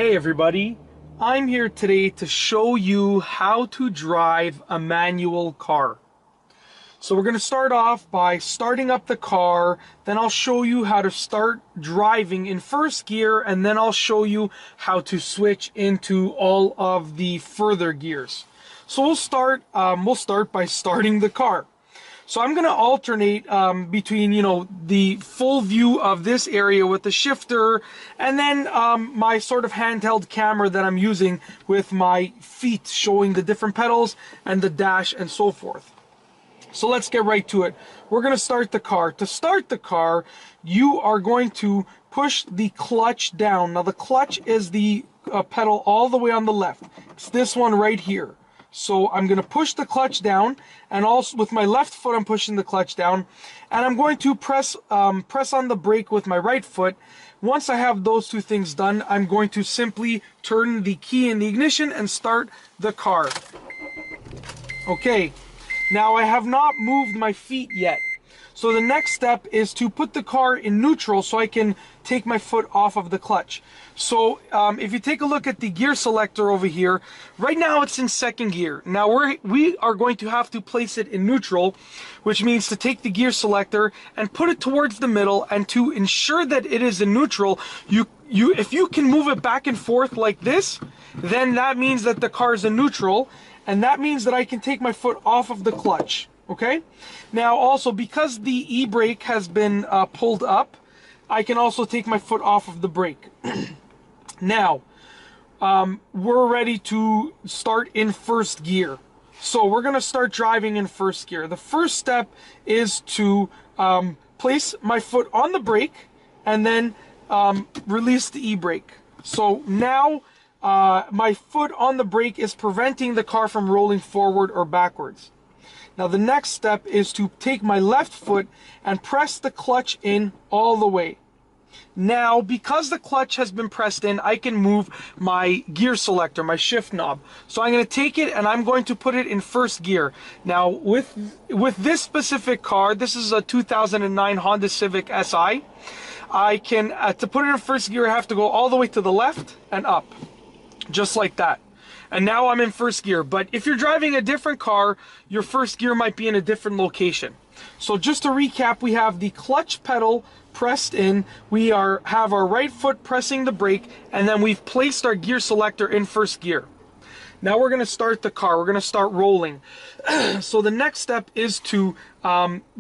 Hey everybody, I'm here today to show you how to drive a manual car. So we're going to start off by starting up the car, then I'll show you how to start driving in first gear, and then I'll show you how to switch into all of the further gears. So we'll start by starting the car. So I'm going to alternate between, the full view of this area with the shifter and then my sort of handheld camera that I'm using with my feet showing the different pedals and the dash and so forth. So let's get right to it. We're going to start the car. To start the car, you are going to push the clutch down. Now the clutch is the pedal all the way on the left. It's this one right here. So I'm going to push the clutch down, and also with my left foot I'm pushing the clutch down, and I'm going to press on the brake with my right foot. Once I have those two things done, I'm going to simply turn the key in the ignition and start the car. Okay, now I have not moved my feet yet. So the next step is to put the car in neutral so I can take my foot off of the clutch. So if you take a look at the gear selector over here, right now it's in second gear. Now we are going to have to place it in neutral, which means to take the gear selector and put it towards the middle, and to ensure that it is in neutral, if you can move it back and forth like this, then that means that the car is in neutral, and that means that I can take my foot off of the clutch. Okay, now also because the e-brake has been pulled up, I can also take my foot off of the brake. Now, we're ready to start in first gear. So we're going to start driving in first gear. The first step is to place my foot on the brake and then release the e-brake. So now my foot on the brake is preventing the car from rolling forward or backwards. Now the next step is to take my left foot and press the clutch in all the way. Now, because the clutch has been pressed in, I can move my gear selector, my shift knob. So I'm going to take it and I'm going to put it in first gear. Now, with this specific car, this is a 2009 Honda Civic Si, I can, to put it in first gear, I have to go all the way to the left and up, just like that. And now I'm in first gear. But if you're driving a different car, your first gear might be in a different location. So just to recap, we have the clutch pedal pressed in, we have our right foot pressing the brake, and then we've placed our gear selector in first gear. Now we're going to start the car. We're going to start rolling. So the next step is to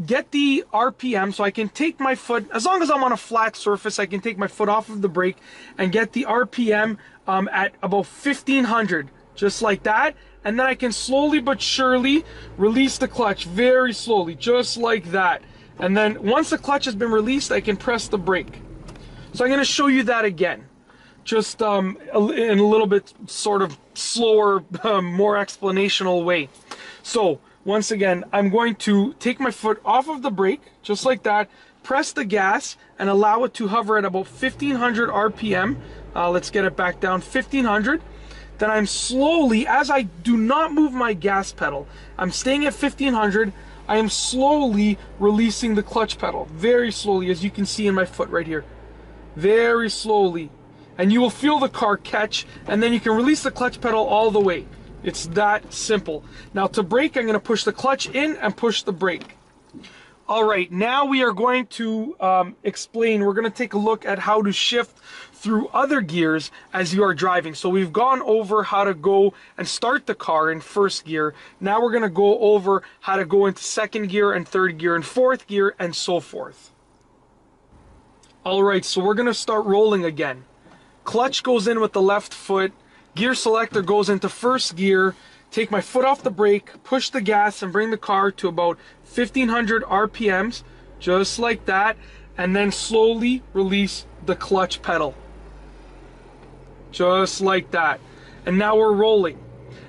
get the RPM, so I can take my foot, as long as I'm on a flat surface, I can take my foot off of the brake and get the RPM at about 1500. Just like that, and then I can slowly but surely release the clutch, very slowly, just like that. And then once the clutch has been released, I can press the brake. So I'm going to show you that again, just in a little bit sort of slower, more explanational way. So once again, I'm going to take my foot off of the brake, just like that, press the gas, and allow it to hover at about 1500 RPM. Let's get it back down, 1500. Then I'm slowly, as I do not move my gas pedal, I'm staying at 1500, I am slowly releasing the clutch pedal, very slowly, as you can see in my foot right here, very slowly. And you will feel the car catch, and then you can release the clutch pedal all the way. It's that simple. Now to brake, I'm going to push the clutch in and push the brake. All right, now we are going to explain, we're going to take a look at how to shift through other gears as you are driving. So we've gone over how to go and start the car in first gear. Now we're going to go over how to go into second gear and third gear and fourth gear and so forth. All right, so we're going to start rolling again. Clutch goes in with the left foot, gear selector goes into first gear, take my foot off the brake, push the gas, and bring the car to about 1500 RPMs, just like that, and then slowly release the clutch pedal. Just like that. And now we're rolling.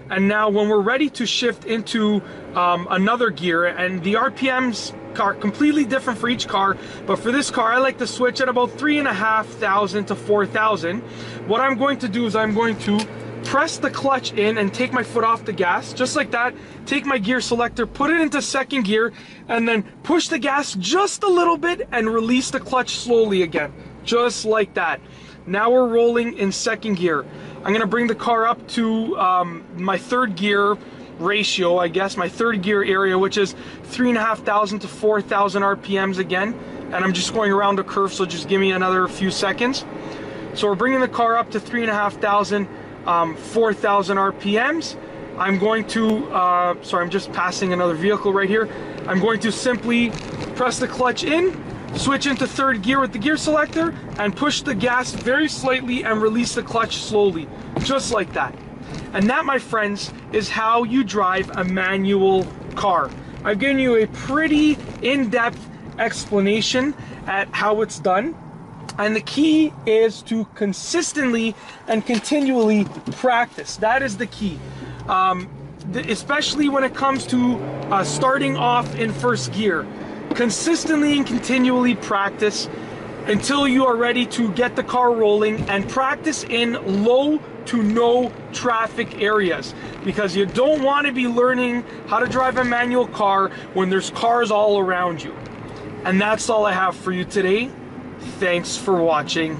And now when we're ready to shift into another gear, and the RPMs are completely different for each car, but for this car I like to switch at about 3,500 to 4,000. What I'm going to do is I'm going to press the clutch in and take my foot off the gas, just like that, take my gear selector, put it into second gear, and then push the gas just a little bit and release the clutch slowly again, just like that. Now we're rolling in second gear. I'm gonna bring the car up to my third gear ratio, I guess, my third gear area, which is 3,500 to 4,000 RPMs again. And I'm just going around a curve, so just give me another few seconds. So we're bringing the car up to 3,500, 4,000 RPMs. I'm going to, sorry, I'm just passing another vehicle right here. I'm going to simply press the clutch in, switch into third gear with the gear selector, and push the gas very slightly and release the clutch slowly, just like that. And that, my friends, is how you drive a manual car. I've given you a pretty in-depth explanation at how it's done. And the key is to consistently and continually practice. That is the key. Especially when it comes to starting off in first gear. Consistently and continually practice until you are ready to get the car rolling, and practice in low to no traffic areas, because you don't want to be learning how to drive a manual car when there's cars all around you. And that's all I have for you today. Thanks for watching.